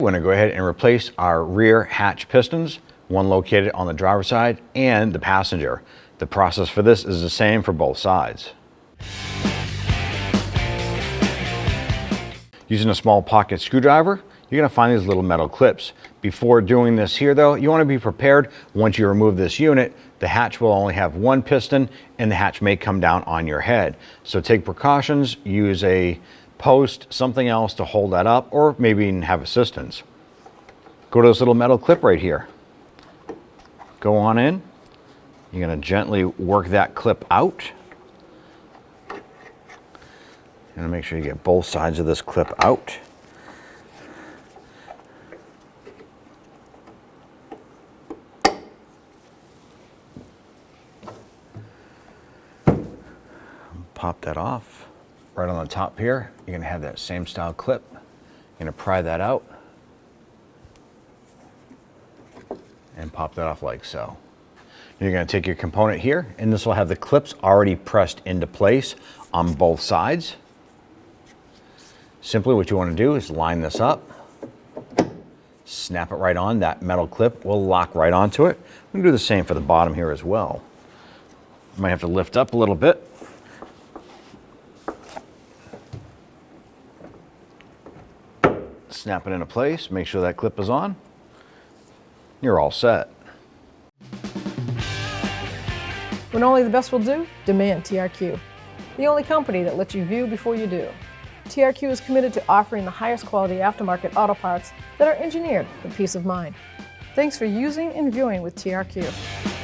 We're going to go ahead and replace our rear hatch pistons, one located on the driver's side and the passenger. The process for this is the same for both sides. Using a small pocket screwdriver, you're going to find these little metal clips. Before doing this here though, you want to be prepared. Once you remove this unit, the hatch will only have one piston and the hatch may come down on your head. So take precautions, use a post, something else to hold that up, or maybe even have assistance. Go to this little metal clip right here. Go on in. You're going to gently work that clip out. You're going to make sure you get both sides of this clip out. Pop that off. Right on the top here, you're going to have that same style clip. You're going to pry that out and pop that off like so. You're going to take your component here, and this will have the clips already pressed into place on both sides. Simply what you want to do is line this up, snap it right on. That metal clip will lock right onto it. We can do the same for the bottom here as well. You might have to lift up a little bit. Snap it into place, make sure that clip is on. You're all set. When only the best will do, demand TRQ. The only company that lets you view before you do. TRQ is committed to offering the highest quality aftermarket auto parts that are engineered for peace of mind. Thanks for using and viewing with TRQ.